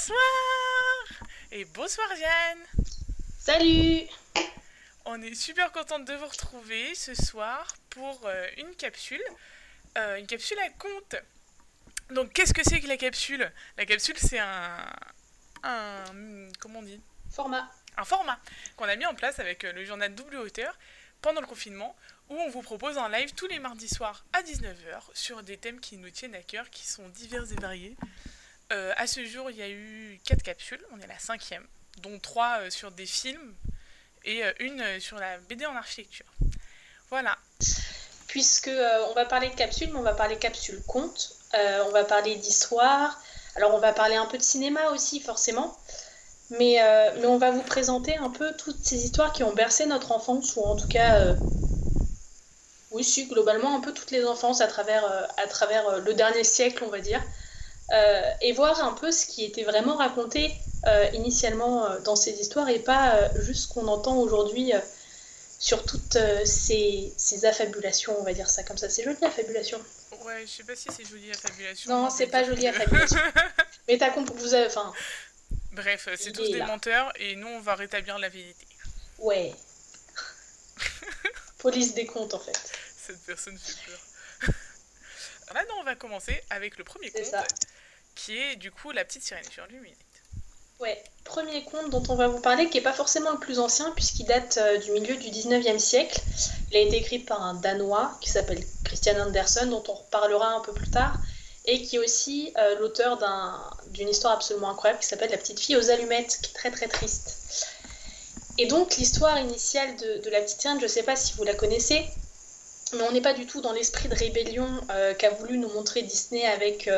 Bonsoir et bonsoir Jeanne. Salut! On est super contente de vous retrouver ce soir pour une capsule à conte. Donc qu'est-ce que c'est que la capsule? La capsule c'est comment on dit? Format. Un format qu'on a mis en place avec le journal Double Hauteur pendant le confinement où on vous propose un live tous les mardis soirs à 19 h sur des thèmes qui nous tiennent à cœur, qui sont divers et variés. À ce jour, il y a eu 4 capsules, on est à la cinquième, dont 3 sur des films et une sur la BD en architecture. Voilà. Puisque on va parler de capsules, mais on va parler capsules contes, on va parler d'histoire, alors on va parler un peu de cinéma aussi forcément, mais on va vous présenter un peu toutes ces histoires qui ont bercé notre enfance, ou en tout cas, oui, si, globalement un peu toutes les enfances à travers le dernier siècle, on va dire, et voir un peu ce qui était vraiment raconté initialement dans ces histoires et pas juste ce qu'on entend aujourd'hui sur toutes ces affabulations, on va dire ça comme ça. C'est joli, affabulation. Ouais, je sais pas si c'est joli la fabulation. Non, Moi, je c'est vais pas dire joli, que. affabulation. Mais t'as compris, vous avez, enfin, Bref, c'est tous l'idée est des là. menteurs et nous, on va rétablir la vérité. Ouais, police des comptes en fait. Cette personne fait peur. Maintenant, on va commencer avec le premier C'est conte, ça. qui est du coup La Petite Sirène sur lui. Ouais, premier conte dont on va vous parler, qui est pas forcément le plus ancien, puisqu'il date du milieu du 19e siècle. Il a été écrit par un Danois qui s'appelle Christian Andersen, dont on reparlera un peu plus tard, et qui est aussi l'auteur d'une histoire absolument incroyable qui s'appelle La petite fille aux allumettes, qui est très très triste. Et donc l'histoire initiale de La petite sirène, je ne sais pas si vous la connaissez, mais on n'est pas du tout dans l'esprit de rébellion qu'a voulu nous montrer Disney avec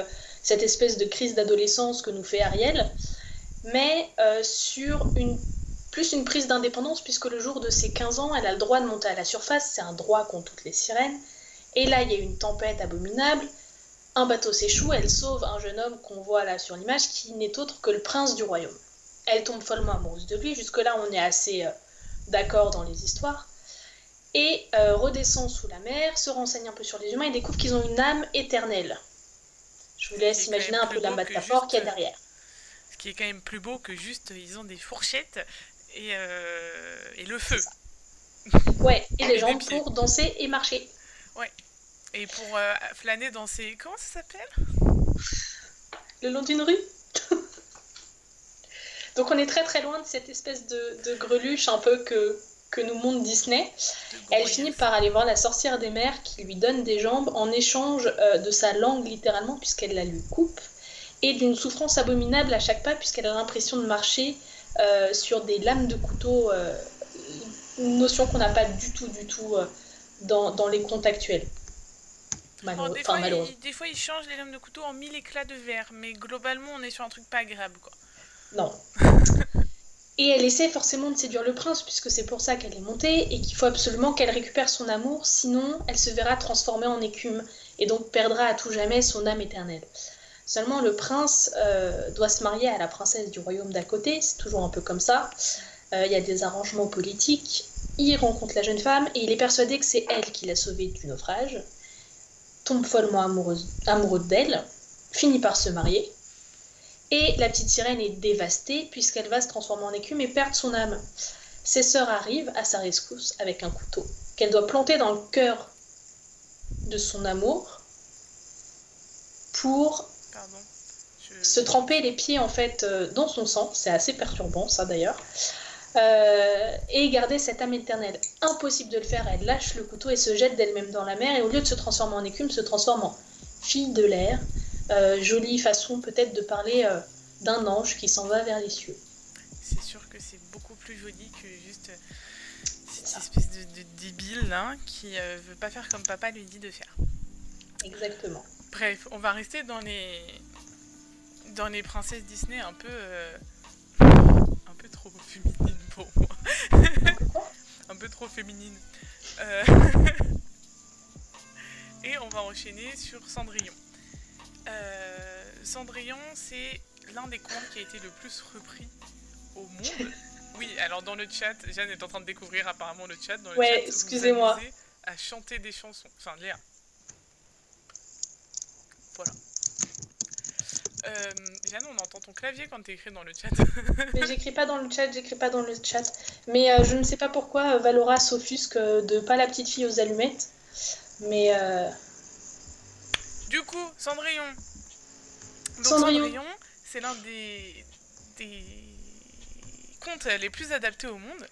cette espèce de crise d'adolescence que nous fait Ariel, mais sur plus une prise d'indépendance, puisque le jour de ses 15 ans, elle a le droit de monter à la surface, c'est un droit qu'ont toutes les sirènes, et là il y a une tempête abominable, un bateau s'échoue, elle sauve un jeune homme qu'on voit là sur l'image, qui n'est autre que le prince du royaume. Elle tombe follement amoureuse de lui, jusque-là on est assez d'accord dans les histoires, et redescend sous la mer, se renseigne un peu sur les humains et découvre qu'ils ont une âme éternelle. Je vous Ce qui laisse est quand imaginer même un plus peu la beau que métaphore qu'il juste. y a derrière. Ce qui est quand même plus beau que juste, ils ont des fourchettes et le C'est feu. ça. Ouais, et des Et des jambes pieds. pour danser et marcher. Ouais. Et pour flâner dans ces. Comment ça s'appelle? Le long d'une rue. Donc on est très très loin de cette espèce de greluche un peu que nous montre Disney. De Elle finit Goliath. par aller voir la sorcière des mers qui lui donne des jambes en échange de sa langue littéralement puisqu'elle la lui coupe et d'une souffrance abominable à chaque pas puisqu'elle a l'impression de marcher sur des lames de couteau, une notion qu'on n'a pas du tout dans les contes actuels. Oh, Enfin malheureusement. des fois, ils changent les lames de couteau en 1000 éclats de verre, mais globalement, on est sur un truc pas agréable, quoi. Non. Et elle essaie forcément de séduire le prince, puisque c'est pour ça qu'elle est montée, et qu'il faut absolument qu'elle récupère son amour, sinon elle se verra transformée en écume, et donc perdra à tout jamais son âme éternelle. Seulement le prince doit se marier à la princesse du royaume d'à côté, c'est toujours un peu comme ça. Il y a des arrangements politiques, il rencontre la jeune femme, et il est persuadé que c'est elle qui l'a sauvé du naufrage, tombe follement amoureux d'elle, finit par se marier, et la petite sirène est dévastée puisqu'elle va se transformer en écume et perdre son âme. Ses sœurs arrivent à sa rescousse avec un couteau qu'elle doit planter dans le cœur de son amour pour Pardon. se tremper les pieds en fait dans son sang. C'est assez perturbant ça d'ailleurs. Et garder cette âme éternelle. Impossible de le faire, elle lâche le couteau et se jette d'elle-même dans la mer et au lieu de se transformer en écume, se transforme en fille de l'air. Jolie façon peut-être de parler d'un ange qui s'en va vers les cieux. C'est sûr que c'est beaucoup plus joli que juste C'est cette ça, espèce de débile là qui veut pas faire comme papa lui dit de faire. exactement. Bref, on va rester dans les princesses Disney un peu trop féminines pour moi. Un peu quoi? Un peu trop féminine. Euh, et on va enchaîner sur Cendrillon. Cendrillon, c'est l'un des contes qui a été le plus repris au monde. Oui, alors dans le chat, Jeanne est en train de découvrir apparemment le chat. Dans le chat, Ouais, vous vous excusez-moi. amusez à chanter des chansons. Enfin, Léa. Voilà. Jeanne, on entend ton clavier quand t'écris dans le chat. Mais j'écris pas dans le chat, j'écris pas dans le chat. Mais je ne sais pas pourquoi Valora s'offusque de pas la petite fille aux allumettes. Mais Du coup, Cendrillon. Donc Cendrillon. Cendrillon, c'est l'un des contes les plus adaptés au monde.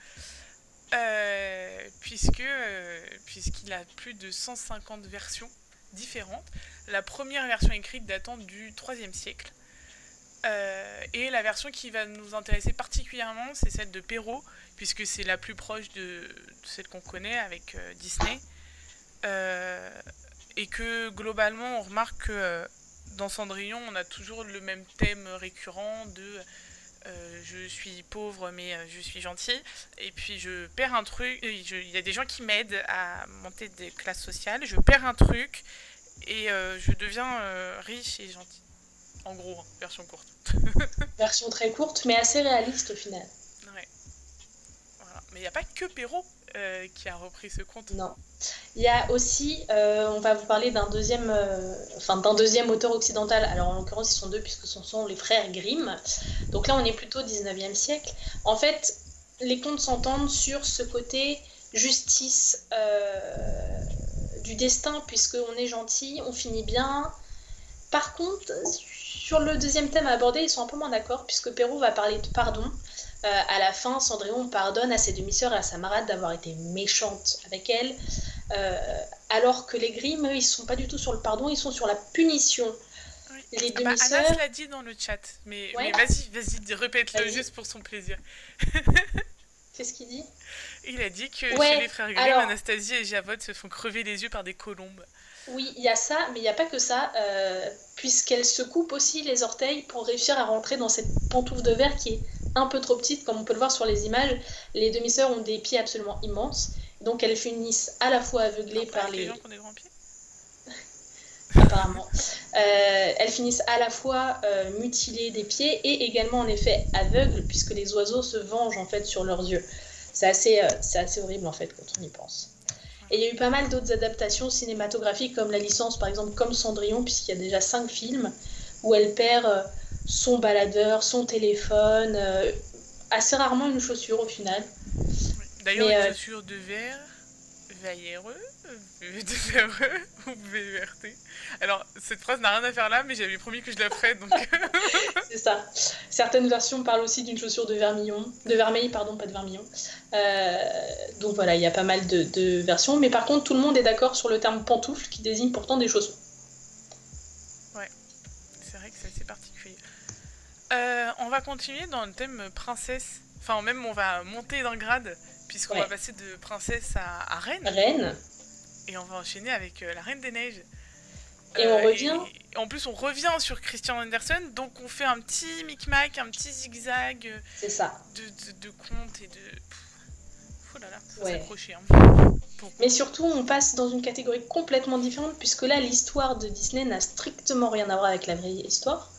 Puisqu'il a plus de 150 versions différentes. La première version écrite datant du 3e siècle. Et la version qui va nous intéresser particulièrement, c'est celle de Perrault, puisque c'est la plus proche de celle qu'on connaît avec Disney. Et que globalement, on remarque que dans Cendrillon, on a toujours le même thème récurrent de je suis pauvre mais je suis gentil, et puis je perds un truc, il y a des gens qui m'aident à monter des classes sociales, je perds un truc et je deviens riche et gentil. En gros, version courte. Version très courte, mais assez réaliste au final. Ouais. Voilà. Mais il n'y a pas que Perrault qui a repris ce conte. Non. Il y a aussi, on va vous parler d'un deuxième auteur occidental. Alors en l'occurrence, ils sont deux puisque ce sont les frères Grimm. Donc là, on est plutôt au 19e siècle. En fait, les contes s'entendent sur ce côté justice du destin, puisqu'on est gentil, on finit bien. Par contre, sur le deuxième thème à aborder, ils sont un peu moins d'accord, puisque Perrault va parler de pardon. À la fin, Cendrillon pardonne à ses demi-sœurs et à sa marade d'avoir été méchante avec elle, alors que les Grimm, eux, ils sont pas du tout sur le pardon, ils sont sur la punition. Oui. Les demi-sœurs... Anas l'a dit dans le chat, mais vas-y, répète-le juste pour son plaisir. Qu'est-ce qu'il dit ? Il a dit que chez les frères Grimm, alors... Anastasie et Javotte se font crever les yeux par des colombes. Oui, il y a ça, mais il n'y a pas que ça, puisqu'elle se coupe aussi les orteils pour réussir à rentrer dans cette pantoufle de verre qui est un peu trop petite, comme on peut le voir sur les images. Les demi-sœurs ont des pieds absolument immenses, donc elles finissent à la fois aveuglées par les... les gens qui ont des grands pieds. Apparemment. Elles finissent à la fois mutilées des pieds et également en effet aveugles, puisque les oiseaux se vengent en fait sur leurs yeux. C'est assez horrible en fait quand on y pense. Et il y a eu pas mal d'autres adaptations cinématographiques comme la licence par exemple comme Cendrillon, puisqu'il y a déjà 5 films où elle perd son baladeur, son téléphone, assez rarement une chaussure au final. D'ailleurs, une chaussure de verre, vailléreux, de verreux ou VERT. Alors, cette phrase n'a rien à faire là, mais j'avais promis que je la ferais, donc... C'est ça. Certaines versions parlent aussi d'une chaussure de vermeil, pardon, pas de vermillon. Donc voilà, il y a pas mal de versions, mais par contre, tout le monde est d'accord sur le terme pantoufle, qui désigne pourtant des chaussons. Ouais, c'est vrai que c'est assez particulier. On va continuer dans le thème princesse. Enfin, même, on va monter d'un grade, puisqu'on va passer de princesse à reine. Reine. Et on va enchaîner avec la Reine des Neiges. Et on revient... Et en plus, on revient sur Christian Andersen, donc on fait un petit micmac, un petit zigzag c'est ça. de contes et de... Oh là là, faut s'accrocher. Hein. Bon. Mais surtout, on passe dans une catégorie complètement différente, puisque là, l'histoire de Disney n'a strictement rien à voir avec la vraie histoire,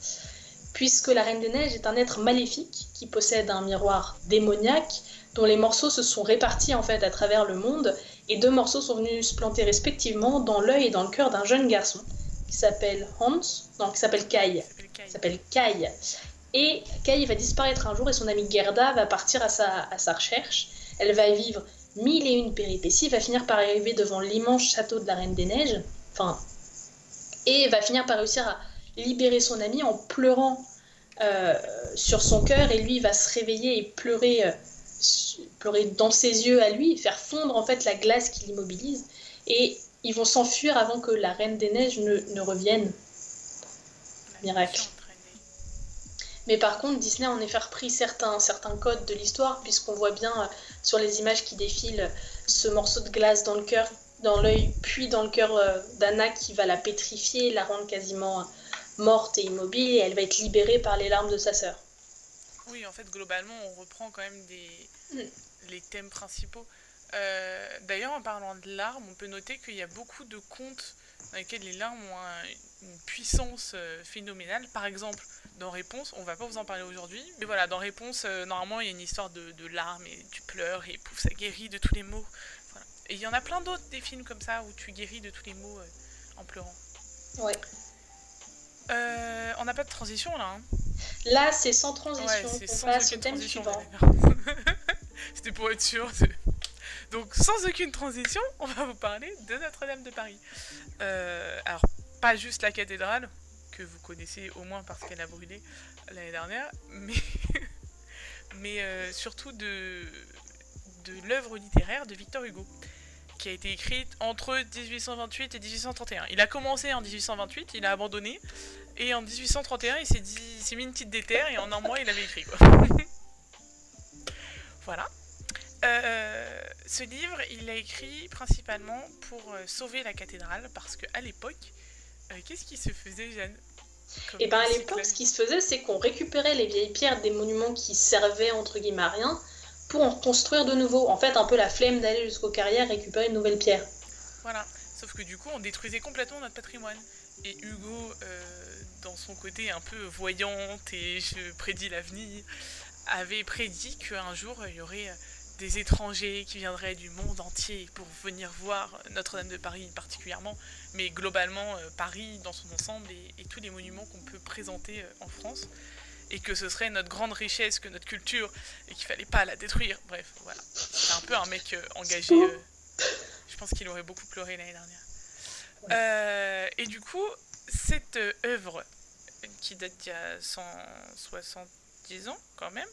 puisque la Reine des Neiges est un être maléfique qui possède un miroir démoniaque, dont les morceaux se sont répartis en fait à travers le monde, et 2 morceaux sont venus se planter respectivement dans l'œil et dans le cœur d'un jeune garçon qui s'appelle qui s'appelle Kai. Et Kai va disparaître un jour et son amie Gerda va partir à sa recherche. Elle va vivre 1001 péripéties, va finir par arriver devant l'immense château de la Reine des Neiges, et va finir par réussir à libérer son amie en pleurant sur son cœur, et lui va se réveiller et pleurer dans ses yeux à lui, faire fondre en fait la glace qui l'immobilise, et ils vont s'enfuir avant que la Reine des Neiges ne revienne. Miracle. Mais par contre, Disney en effet repris certains codes de l'histoire, puisqu'on voit bien sur les images qui défilent ce morceau de glace dans le cœur, dans l'œil, puis dans le cœur d'Anna qui va la pétrifier, la rendre quasiment morte et immobile, et elle va être libérée par les larmes de sa sœur. Oui, en fait, globalement, on reprend quand même les thèmes principaux. D'ailleurs, en parlant de larmes, on peut noter qu'il y a beaucoup de contes dans lesquels les larmes ont une puissance phénoménale. Par exemple, dans Réponse, on va pas vous en parler aujourd'hui, mais voilà, dans Réponse, normalement, il y a une histoire de larmes, et tu pleures, et pouf, ça guérit de tous les maux. Voilà. Et il y en a plein d'autres, des films comme ça, où tu guéris de tous les maux en pleurant. Ouais. On n'a pas de transition là. Hein. Là, c'est sans Ouais, transition. c'est On sans passe au aucune thème transition. suivant. C'était pour être sûr. Donc, sans aucune transition, on va vous parler de Notre-Dame de Paris. Alors, pas juste la cathédrale, que vous connaissez au moins parce qu'elle a brûlé l'année dernière, mais surtout de l'œuvre littéraire de Victor Hugo, qui a été écrite entre 1828 et 1831. Il a commencé en 1828, il a abandonné, et en 1831, il s'est mis une petite déterre, et en un mois, il avait écrit, quoi. Voilà. Ce livre, il l'a écrit principalement pour sauver la cathédrale, parce qu'à l'époque, qu'est-ce qui se faisait, Jeanne? Et bien à l'époque, ce qui se faisait, c'est qu'on récupérait les vieilles pierres des monuments qui servaient entre guillemets à rien pour en construire de nouveaux. En fait, un peu la flemme d'aller jusqu'aux carrières récupérer une nouvelle pierre. Voilà. Sauf que du coup, on détruisait complètement notre patrimoine. Et Hugo, dans son côté un peu voyante et je prédis l'avenir, avait prédit qu'un jour, il y aurait des étrangers qui viendraient du monde entier pour venir voir Notre-Dame de Paris particulièrement, mais globalement Paris dans son ensemble et tous les monuments qu'on peut présenter en France, et que ce serait notre grande richesse, que notre culture, et qu'il fallait pas la détruire. Bref, voilà. C'est un peu un mec engagé. Je pense qu'il aurait beaucoup pleuré l'année dernière. Et du coup, cette œuvre, qui date d'il y a 170 ans quand même,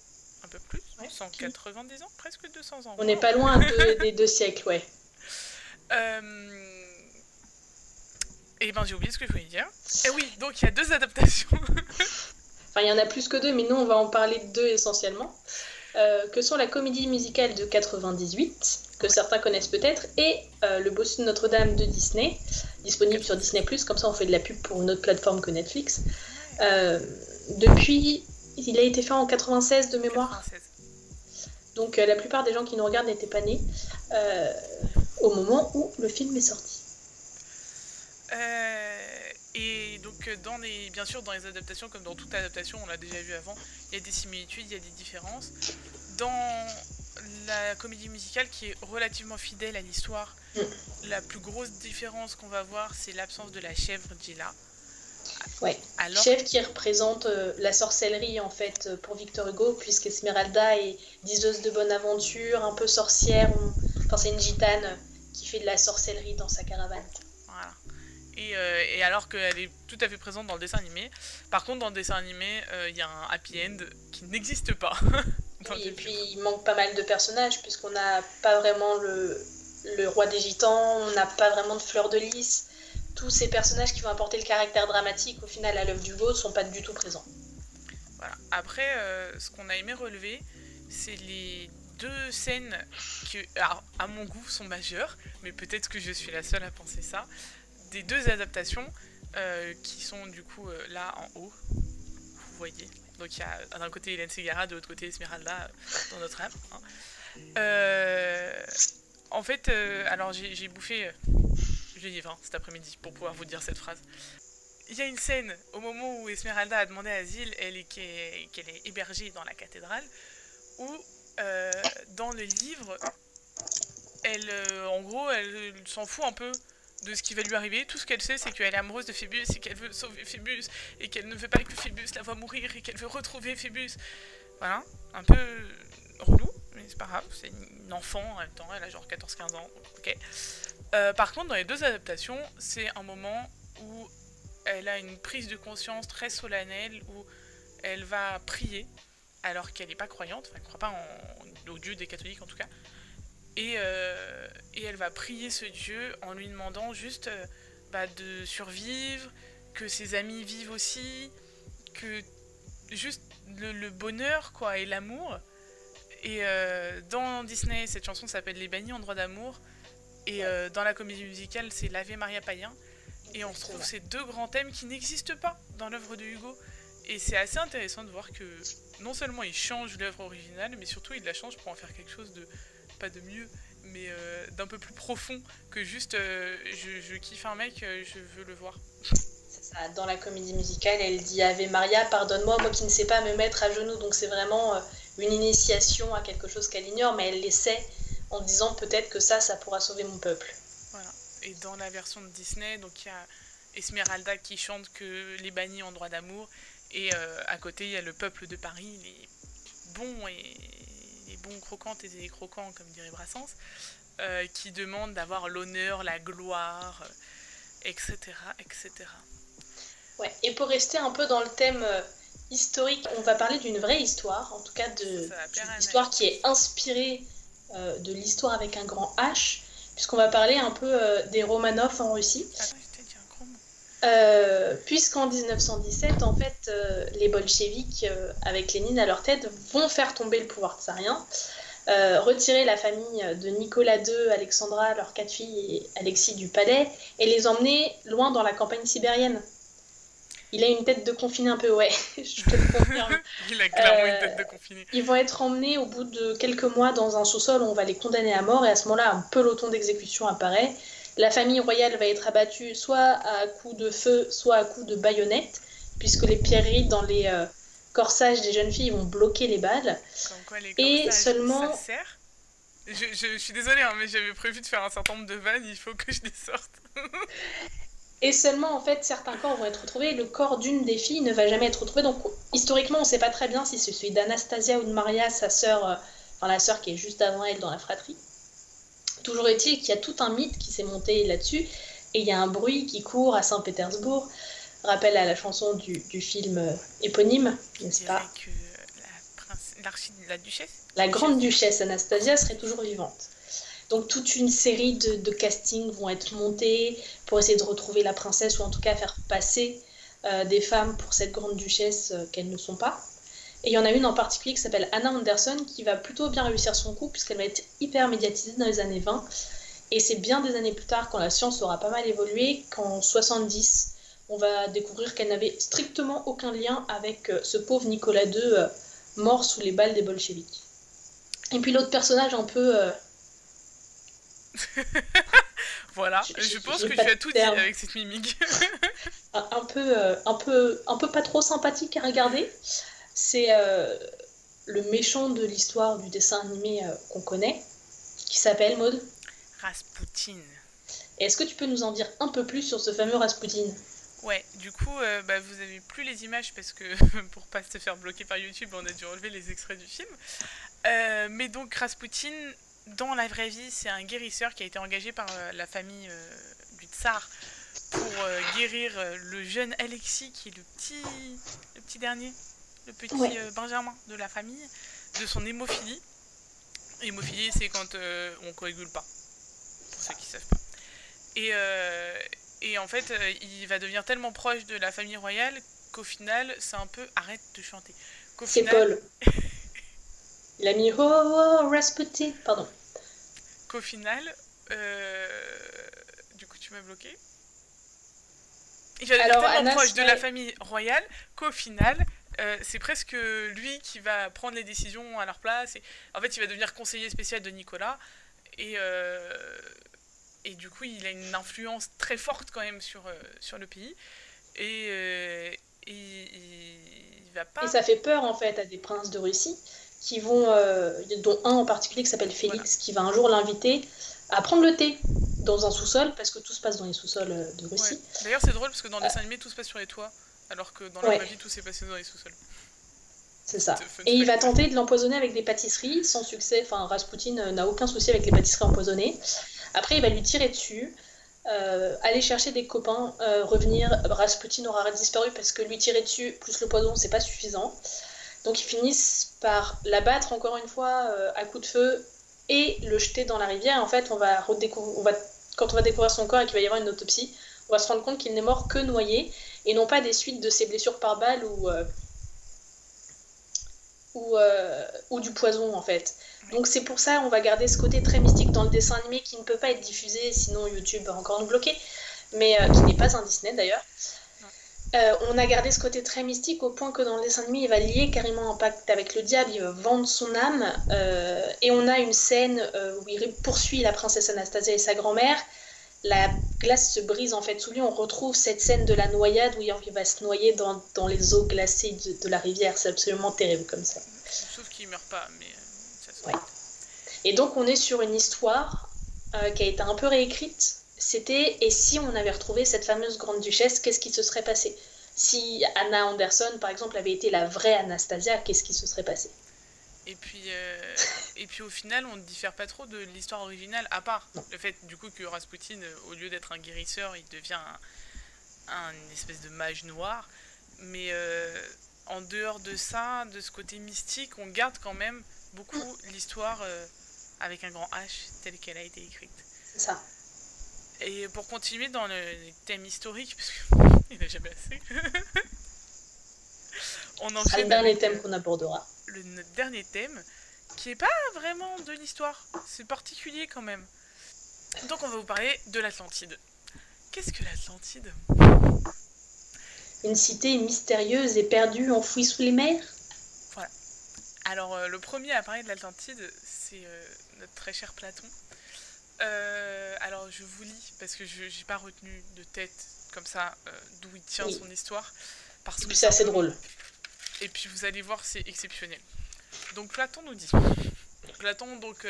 un peu plus, ouais, 190 ans, presque 200 ans. On n'est pas loin des 2 siècles, ouais. Et ben j'ai oublié ce que je voulais dire. Et oui, donc il y a 2 adaptations. Enfin, il y en a plus que 2, mais nous on va en parler de 2 essentiellement. Que sont la comédie musicale de 98, que certains connaissent peut-être, et le Bossu de Notre-Dame de Disney, disponible sur Disney+, comme ça on fait de la pub pour une autre plateforme que Netflix. Depuis, il a été fait en 96 de mémoire. 96. Donc la plupart des gens qui nous regardent n'étaient pas nés au moment où le film est sorti. Et donc bien sûr dans les adaptations, comme dans toute adaptation, on l'a déjà vu avant, il y a des similitudes, il y a des différences. Dans la comédie musicale qui est relativement fidèle à l'histoire, la plus grosse différence qu'on va voir, c'est l'absence de la chèvre Gila. Ouais, chèvre qui représente la sorcellerie en fait pour Victor Hugo, puisqu'Esmeralda est diseuse de bonne aventure, un peu sorcière, enfin c'est une gitane qui fait de la sorcellerie dans sa caravane. Voilà. Et alors qu'elle est tout à fait présente dans le dessin animé. Par contre, dans le dessin animé, il y a un happy end qui n'existe pas. Oui, et puis il manque pas mal de personnages, puisqu'on n'a pas vraiment le roi des gitans, on n'a pas vraiment de fleur de lys. Tous ces personnages qui vont apporter le caractère dramatique au final à l'œuvre d'Hugo ne sont pas du tout présents. Voilà. Après, ce qu'on a aimé relever, c'est les 2 scènes qui, alors, à mon goût, sont majeures, mais peut-être que je suis la seule à penser ça, des 2 adaptations qui sont du coup là en haut, vous voyez. Donc il y a d'un côté Hélène Ségara, de l'autre côté Esmeralda dans notre âme. Hein. En fait, alors j'ai bouffé Gélièvre cet après-midi pour pouvoir vous dire cette phrase. Il y a une scène au moment où Esmeralda a demandé asile, qu'elle est hébergée dans la cathédrale, où dans le livre, en gros, elle s'en fout un peu de ce qui va lui arriver. Tout ce qu'elle sait, c'est qu'elle est amoureuse de Phébus et qu'elle veut sauver Phébus et qu'elle ne veut pas que Phébus la voie mourir et qu'elle veut retrouver Phébus. Voilà, un peu relou, mais c'est pas grave, c'est une enfant en même temps, elle a genre 14-15 ans, ok. Par contre, dans les 2 adaptations, c'est un moment où elle a une prise de conscience très solennelle, où elle va prier, alors qu'elle n'est pas croyante, enfin elle ne croit pas au Dieu des catholiques en tout cas, et elle va prier ce Dieu en lui demandant juste de survivre, que ses amis vivent aussi, que juste le bonheur quoi, et l'amour. Et dans Disney, cette chanson s'appelle Les Bannis en droit d'amour, et dans la comédie musicale, c'est l'Ave Maria païen. Et on retrouve ces 2 grands thèmes qui n'existent pas dans l'œuvre de Hugo. Et c'est assez intéressant de voir que non seulement il change l'œuvre originale, mais surtout il la change pour en faire quelque chose de, pas de mieux, mais d'un peu plus profond que juste je kiffe un mec, je veux le voir. C'est ça, dans la comédie musicale, elle dit Ave Maria, pardonne-moi, moi qui ne sais pas me mettre à genoux. Donc c'est vraiment une initiation à quelque chose qu'elle ignore, mais elle l'essaie en disant peut-être que ça pourra sauver mon peuple. Voilà. Et dans la version de Disney, donc il y a Esmeralda qui chante que les bannis ont droit d'amour. Et à côté, il y a le peuple de Paris, les bons croquantes et les croquants, comme dirait Brassens, qui demandent d'avoir l'honneur, la gloire, etc., etc. Ouais, et pour rester un peu dans le thème historique, on va parler d'une vraie histoire, en tout cas d'une histoire qui est inspirée de l'histoire avec un grand H, puisqu'on va parler un peu des Romanov en Russie. Attends, je t'ai dit un gros mot. Puisqu'en 1917, en fait, les bolcheviks, avec Lénine à leur tête, vont faire tomber le pouvoir tsarien, retirer la famille de Nicolas II, Alexandra, leurs 4 filles et Alexis du palais, et les emmener loin dans la campagne sibérienne. Il a une tête de confiné un peu, ouais, je te le confirme. Il a clairement une tête de confiné. Ils vont être emmenés au bout de quelques mois dans un sous-sol où on va les condamner à mort, et à ce moment-là, un peloton d'exécution apparaît. La famille royale va être abattue soit à coups de feu, soit à coups de baïonnette, puisque les pierreries dans les corsages des jeunes filles vont bloquer les balles. Comme quoi, les et corsages, seulement... ça sert. Je suis désolée, hein, mais j'avais prévu de faire un certain nombre de vannes, il faut que je les sorte. Et seulement, en fait, certains corps vont être retrouvés. Le corps d'une des filles ne va jamais être retrouvé. Donc, historiquement, on ne sait pas très bien si c'est celui d'Anastasia ou de Maria, sa sœur, enfin la sœur qui est juste avant elle dans la fratrie. Toujours est-il qu'il y a tout un mythe qui s'est monté là-dessus. Et il y a un bruit qui court à Saint-Pétersbourg. Rappel à la chanson du film éponyme, n'est-ce pas ? Que la duchesse, la grande duchesse Anastasia serait toujours vivante. Donc toute une série de castings vont être montés pour essayer de retrouver la princesse, ou en tout cas faire passer des femmes pour cette grande duchesse qu'elles ne sont pas. Et il y en a une en particulier qui s'appelle Anna Anderson, qui va plutôt bien réussir son coup puisqu'elle va être hyper médiatisée dans les années 20. Et c'est bien des années plus tard, quand la science aura pas mal évolué, qu'en 70, on va découvrir qu'elle n'avait strictement aucun lien avec ce pauvre Nicolas II mort sous les balles des bolcheviks. Et puis l'autre personnage un peu... voilà, je pense que tu as tout dit avec cette mimique. un peu pas trop sympathique à regarder. C'est le méchant de l'histoire du dessin animé qu'on connaît, qui s'appelle Maud Rasputin. Et est-ce que tu peux nous en dire un peu plus sur ce fameux Rasputin ? Ouais, du coup, vous avez plus les images parce que pour pas se faire bloquer par YouTube, on a dû enlever les extraits du film. Mais donc Rasputin, dans la vraie vie, c'est un guérisseur qui a été engagé par la famille du tsar pour guérir le jeune Alexis, qui est le petit dernier, le petit Benjamin de la famille, de son hémophilie. Hémophilie, c'est quand on coagule pas, pour ceux qui savent pas. Et en fait, il va devenir tellement proche de la famille royale qu'au final, c'est un peu... Arrête de chanter. C'est Paul. Il a mis « Oh, oh, Rasputin ». Pardon. Qu'au final... Du coup, tu m'as bloqué. Il va devenir tellement proche de la famille royale qu'au final... c'est presque lui qui va prendre les décisions à leur place. Et en fait, il va devenir conseiller spécial de Nicolas. Et du coup, il a une influence très forte quand même sur le pays. Et il va pas... Et ça fait peur en fait à des princes de Russie qui vont, dont un en particulier qui s'appelle Félix, qui va un jour l'inviter à prendre le thé dans un sous-sol, parce que tout se passe dans les sous-sols de Russie. Ouais. D'ailleurs, c'est drôle parce que dans le dessin animé, tout se passe sur les toits, alors que dans la vraie vie, tout s'est passé dans les sous-sols. C'est ça. Et il va tenter de l'empoisonner avec des pâtisseries, sans succès. Enfin, Rasputin n'a aucun souci avec les pâtisseries empoisonnées. Après, il va lui tirer dessus, aller chercher des copains, revenir. Rasputin aura disparu parce que lui tirer dessus, plus le poison, c'est pas suffisant. Donc, ils finissent par l'abattre encore une fois à coups de feu et le jeter dans la rivière. En fait, quand on va découvrir son corps et qu'il va y avoir une autopsie, on va se rendre compte qu'il n'est mort que noyé et non pas des suites de ses blessures par balle ou du poison en fait. Donc c'est pour ça on va garder ce côté très mystique dans le dessin animé qui ne peut pas être diffusé, sinon YouTube va encore nous bloquer, mais qui n'est pas un Disney d'ailleurs. On a gardé ce côté très mystique au point que dans le dessin animé il va lier carrément un pacte avec le diable, il va vendre son âme, et on a une scène où il poursuit la princesse Anastasia et sa grand-mère. La glace se brise en fait sous lui, on retrouve cette scène de la noyade où il va se noyer dans les eaux glacées de la rivière, c'est absolument terrible comme ça. Sauf qu'il meurt pas, mais ça se Et donc on est sur une histoire qui a été un peu réécrite c'était et si on avait retrouvé cette fameuse grande duchesse, qu'est-ce qui se serait passé? Si Anna Anderson, par exemple, avait été la vraie Anastasia, qu'est-ce qui se serait passé? Et puis au final, on ne diffère pas trop de l'histoire originale, à part Non. le fait du coup que Rasputin, au lieu d'être un guérisseur, il devient une espèce de mage noir. Mais en dehors de ça, de ce côté mystique, on garde quand même beaucoup l'histoire avec un grand H telle qu'elle a été écrite. C'est ça. Et pour continuer dans les thèmes historiques, parce qu'il n'y en a jamais assez, on Ce sera le enchaîne dernier avec thème qu'on abordera. notre dernier thème, qui n'est pas vraiment de l'histoire, c'est particulier quand même. Donc on va vous parler de l'Atlantide. Qu'est-ce que l'Atlantide? Une cité mystérieuse et perdue, enfouie sous les mers? Voilà. Alors le premier à parler de l'Atlantide, c'est notre très cher Platon. Alors je vous lis, parce que je n'ai pas retenu de tête comme ça d'où il tient son histoire. Parce Et que puis c'est assez drôle. Et puis vous allez voir, c'est exceptionnel. Donc Platon nous dit. Platon, donc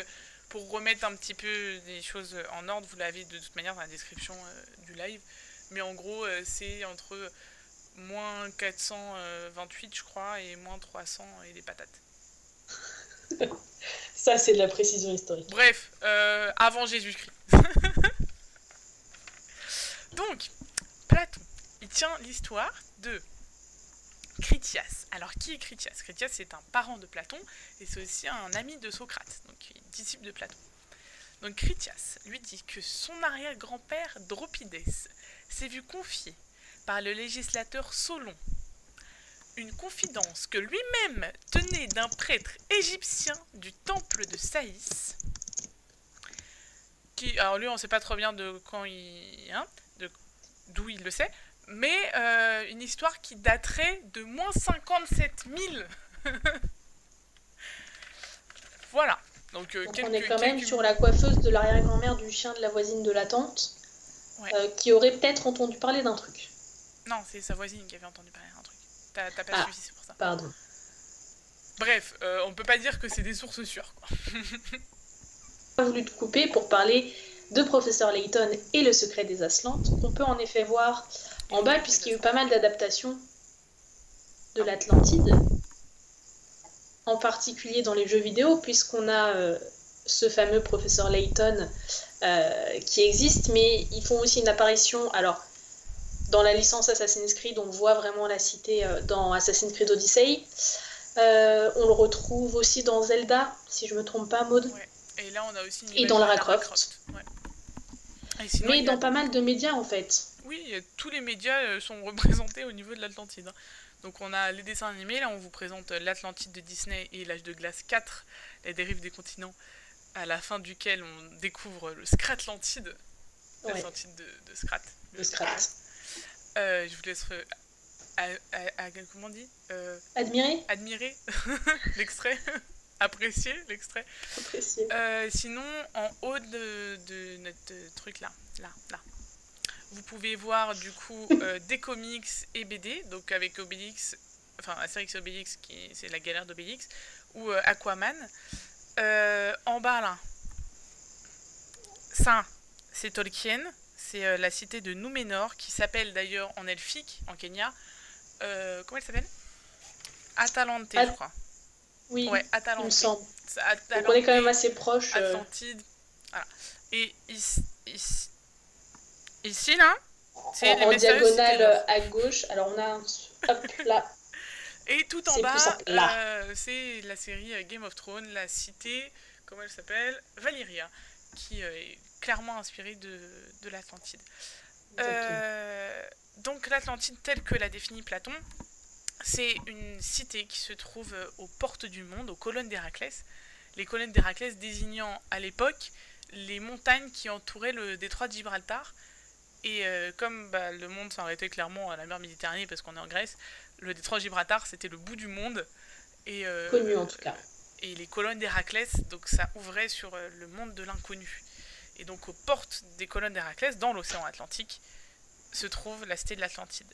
pour remettre un petit peu des choses en ordre, vous l'avez de toute manière dans la description du live. Mais en gros, c'est entre moins 428, je crois, et moins 300 et des patates. Ça, c'est de la précision historique. Bref, avant Jésus-Christ. Donc, Platon, il tient l'histoire de Critias. Alors, qui est Critias? Critias, c'est un parent de Platon, et c'est aussi un ami de Socrate, donc disciple de Platon. Donc, Critias lui dit que son arrière-grand-père Dropides s'est vu confier par le législateur Solon une confidence que lui-même tenait d'un prêtre égyptien du temple de Saïs, qui, alors lui on ne sait pas trop bien de quand il, d'où il le sait, mais une histoire qui daterait de moins 57 000. Voilà. Donc on est quand même sur la coiffeuse de l'arrière-grand-mère du chien de la voisine de la tante, ouais. Qui aurait peut-être entendu parler d'un truc. Non, c'est sa voisine qui avait entendu parler d'un truc. T'as pas suivi, c'est pour ça. Pardon. Bref, on peut pas dire que c'est des sources sûres, quoi. J'ai voulu te couper pour parler de Professeur Layton et le secret des Atlantes, qu'on peut en effet voir en bas, puisqu'il y a eu pas mal d'adaptations de l'Atlantide, en particulier dans les jeux vidéo, puisqu'on a ce fameux Professeur Layton qui existe, mais ils font aussi une apparition. Alors, dans la licence Assassin's Creed, on voit vraiment la cité dans Assassin's Creed Odyssey. On le retrouve aussi dans Zelda, si je me trompe pas, Maud. Ouais. Et là, on a aussi une et dans Lara Croft. Ouais. Et sinon, mais dans pas mal de médias, en fait. Oui, tous les médias sont représentés au niveau de l'Atlantide. Donc on a les dessins animés, là on vous présente l'Atlantide de Disney et l'âge de glace 4, les dérives des continents, à la fin duquel on découvre le Scratlantide, l'Atlantide de Scrat. Le Scrat. Je vous laisse comment on dit Admirer l'extrait. Apprécier l'extrait. Apprécier. Sinon, en haut de notre truc là, vous pouvez voir du coup des comics et BD, donc avec Obélix, enfin Astérix et Obélix, c'est la galère d'Obélix, ou Aquaman. En bas là, ça, c'est Tolkien, c'est la cité de Númenor, qui s'appelle d'ailleurs en elfique, en Kenya, comment elle s'appelle? Atalante, je crois. Oui, ouais, Atalante. Il me semble. Donc on est quand même assez proche. Atlantide. Voilà. Et ici là, c'est en diagonale à gauche. Alors on a un... Hop, là. Et tout en bas, c'est la série Game of Thrones, la cité, comment elle s'appelle? Valyria, qui est clairement inspirée de l'Atlantide. Donc l'Atlantide telle que l'a définie Platon, c'est une cité qui se trouve aux portes du monde, aux colonnes d'Héraclès. Les colonnes d'Héraclès désignant à l'époque les montagnes qui entouraient le détroit de Gibraltar. Et comme le monde s'arrêtait clairement à la mer Méditerranée parce qu'on est en Grèce, le détroit de Gibraltar c'était le bout du monde. Et, connu en tout cas. Et les colonnes d'Héraclès, donc ça ouvrait sur le monde de l'inconnu. Et donc aux portes des colonnes d'Héraclès, dans l'océan Atlantique, se trouve la cité de l'Atlantide.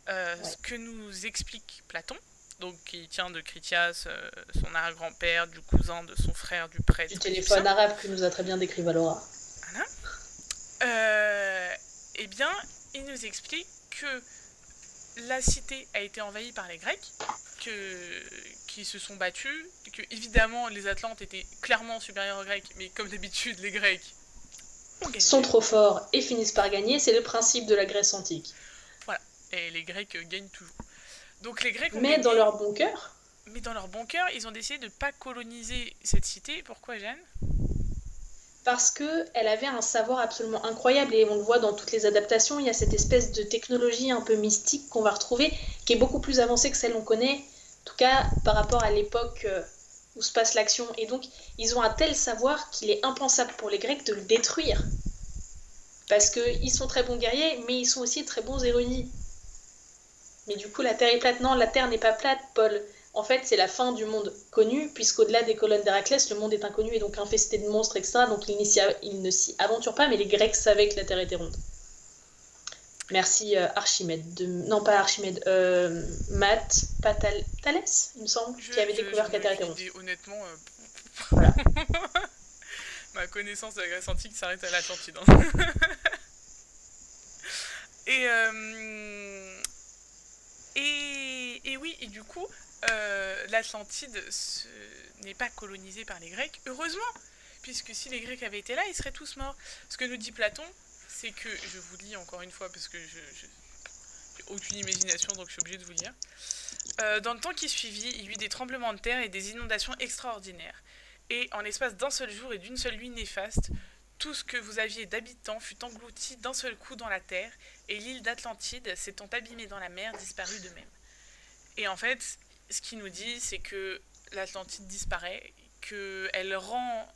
Ce que nous explique Platon, donc qui tient de Critias, son arrière-grand-père, du cousin de son frère, du prêtre. Du téléphone arabe que nous a très bien décrit Valora. Voilà. eh bien, il nous explique que la cité a été envahie par les Grecs, qui se sont battus, que évidemment les Atlantes étaient clairement supérieurs aux Grecs, mais comme d'habitude les Grecs sont trop forts et finissent par gagner, c'est le principe de la Grèce antique. Voilà, et les Grecs gagnent toujours. Donc les Grecs ont Mais gagné, dans leur bon cœur. Mais dans leur bon cœur, ils ont décidé de ne pas coloniser cette cité. Pourquoi, Jeanne ? Parce qu'elle avait un savoir absolument incroyable, et on le voit dans toutes les adaptations, il y a cette espèce de technologie un peu mystique qu'on va retrouver, qui est beaucoup plus avancée que celle qu'on connaît, en tout cas par rapport à l'époque où se passe l'action. Et donc, ils ont un tel savoir qu'il est impensable pour les Grecs de le détruire. Parce qu'ils sont très bons guerriers, mais ils sont aussi très bons érudits. Mais du coup, la Terre est plate. Non, la Terre n'est pas plate, Paul. En fait, c'est la fin du monde connu, puisqu'au-delà des colonnes d'Héraclès, le monde est inconnu et donc infesté de monstres, etc. Donc il ne s'y aventure pas, mais les Grecs savaient que la Terre était ronde. Merci Archimède. Non, pas Archimède. Pas Thalès, il me semble, qui avait découvert que la Terre était ronde. Honnêtement, voilà. Ma connaissance de la Grèce antique s'arrête à l'Atlantide. Hein. Et oui, et du coup, l'Atlantide n'est pas colonisée par les Grecs, heureusement, puisque si les Grecs avaient été là, ils seraient tous morts. Ce que nous dit Platon, c'est que, je vous lis encore une fois, parce que je n'ai aucune imagination, donc je suis obligée de vous lire. Dans le temps qui suivit, il y eut des tremblements de terre et des inondations extraordinaires. Et en l'espace d'un seul jour et d'une seule nuit néfaste, tout ce que vous aviez d'habitants fut englouti d'un seul coup dans la terre, et l'île d'Atlantide, s'étant abîmée dans la mer, disparut de même. Et en fait, ce qu'il nous dit, c'est que l'Atlantide disparaît, qu'elle rend,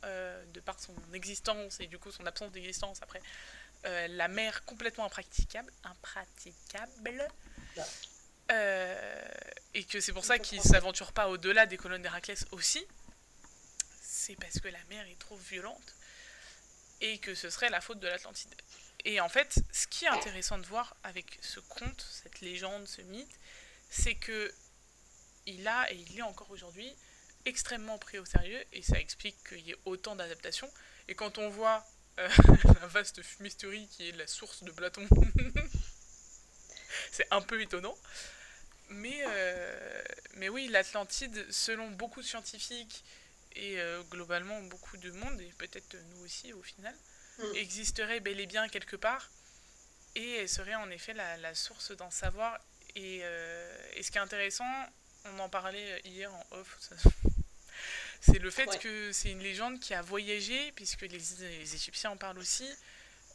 de par son existence et du coup son absence d'existence après, la mer complètement impraticable. Et que c'est pour ça qu'ils ne s'aventurent pas au-delà des colonnes d'Héraclès aussi. C'est parce que la mer est trop violente et que ce serait la faute de l'Atlantide. Et en fait, ce qui est intéressant de voir avec ce conte, cette légende, ce mythe, c'est que il a, et il est encore aujourd'hui, extrêmement pris au sérieux, et ça explique qu'il y ait autant d'adaptations. Et quand on voit la vaste fumisterie qui est la source de Platon, c'est un peu étonnant. Mais oui, l'Atlantide, selon beaucoup de scientifiques, et globalement beaucoup de monde, et peut-être nous aussi au final, existerait bel et bien quelque part, et elle serait en effet la source d'un savoir. Et ce qui est intéressant, on en parlait hier en off, c'est le fait que c'est une légende qui a voyagé, puisque les Égyptiens en parlent aussi.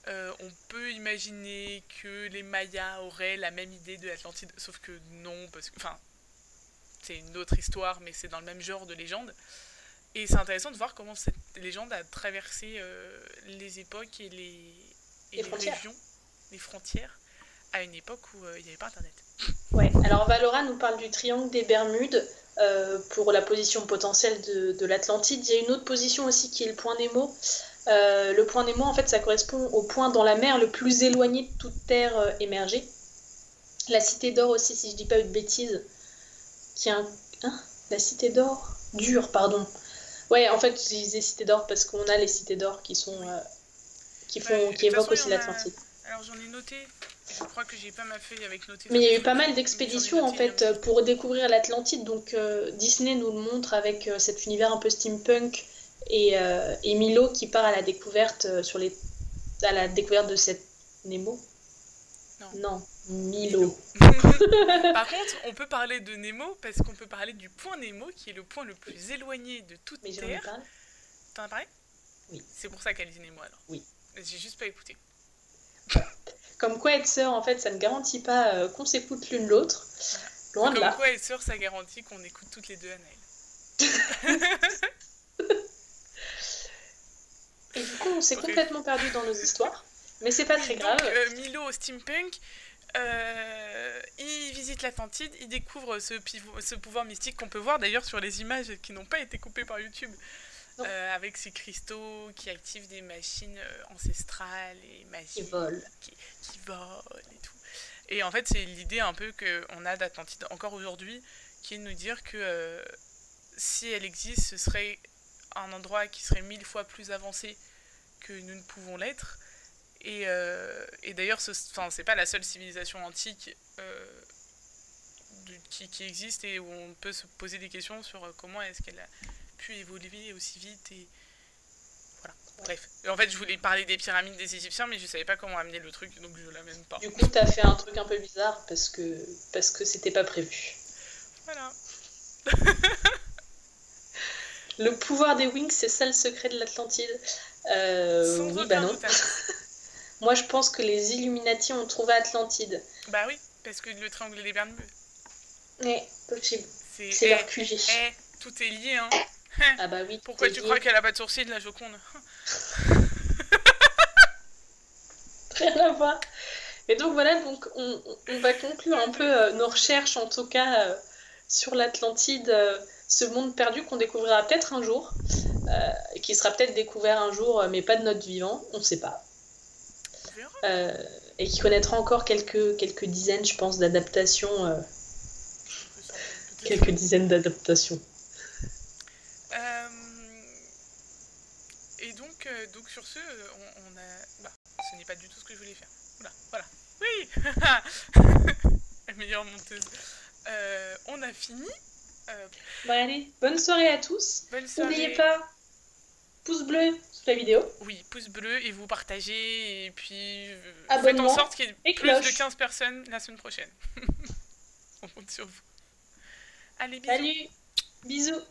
On peut imaginer que les Mayas auraient la même idée de l'Atlantide, sauf que non, parce que, enfin, c'est une autre histoire, mais c'est dans le même genre de légende. Et c'est intéressant de voir comment cette légende a traversé les époques et les régions, les frontières, à une époque où il n'y avait pas Internet. Ouais, alors Valora nous parle du triangle des Bermudes pour la position potentielle de l'Atlantide. Il y a une autre position aussi qui est le point Nemo. Le point Nemo, en fait, ça correspond au point dans la mer le plus éloigné de toute terre émergée. La cité d'or aussi, si je dis pas une bêtise, qui est la cité d'or dure, pardon. Ouais, en fait, je disais cité d'or parce qu'on a les cités d'or qui sont qui évoquent aussi l'Atlantide. Alors j'en ai noté. Je crois que j'ai pas ma feuille avec noté. Mais il y a eu pas mal d'expéditions en fait pour découvrir l'Atlantide. Donc Disney nous le montre avec cet univers un peu steampunk et Milo qui part à la découverte à la découverte de cette Nemo. Non, Milo. Par contre, on peut parler de Nemo parce qu'on peut parler du point Nemo qui est le point le plus éloigné de toute Terre. Mais j'en ai parlé. T'en as parlé ? Oui. C'est pour ça qu'elle dit Nemo alors. Oui. J'ai juste pas écouté. Comme quoi être sœur, en fait, ça ne garantit pas qu'on s'écoute l'une l'autre. Loin de là. Comme quoi être sœur, ça garantit qu'on écoute toutes les deux Anaël. Et du coup, on s'est complètement perdu dans nos histoires. Mais c'est pas très grave. Donc, Milo Steampunk, il visite l'Atlantide, il découvre ce pouvoir mystique qu'on peut voir d'ailleurs sur les images qui n'ont pas été coupées par YouTube. Avec ces cristaux qui activent des machines ancestrales et magiques qui volent et tout. Et en fait, c'est l'idée un peu qu'on a d'Atlantide encore aujourd'hui, qui est de nous dire que si elle existe, ce serait un endroit qui serait 1000 fois plus avancé que nous ne pouvons l'être, Et d'ailleurs, c'est pas la seule civilisation antique qui existe et où on peut se poser des questions sur comment est-ce qu'elle a pu évoluer aussi vite. Et voilà, bref. Et en fait, je voulais parler des pyramides des Égyptiens, mais je savais pas comment amener le truc, donc je l'amène pas. Du coup, t'as fait un truc un peu bizarre parce que c'était pas prévu. Voilà. Le pouvoir des Wings, c'est ça le secret de l'Atlantide. Sans Oui, aucun non. doute. Moi, je pense que les Illuminati ont trouvé Atlantide. Bah oui, parce que le triangle des Bermudes. Ouais, possible. C'est leur QG. Tout est lié, hein. Ah bah oui. Pourquoi tu crois qu'elle a pas de sourcils, la Joconde? Rien à voir. Et donc voilà, donc on va conclure un peu nos recherches, en tout cas sur l'Atlantide, ce monde perdu qu'on découvrira peut-être un jour, qui sera peut-être découvert un jour, mais pas de notre vivant, on ne sait pas. Et qui connaîtra encore quelques dizaines, je pense, d'adaptations. Quelques dizaines d'adaptations. Et donc sur ce, on a... Bah, ce n'est pas du tout ce que je voulais faire. Voilà. Oui. La meilleure monteuse. On a fini. Bon allez, bonne soirée à tous. N'oubliez pas, pouce bleu sous la vidéo. Oui, pouce bleu et vous partagez et puis faites en sorte qu'il y ait plus de 15 personnes la semaine prochaine. On compte sur vous. Allez, bisous. Salut, bisous.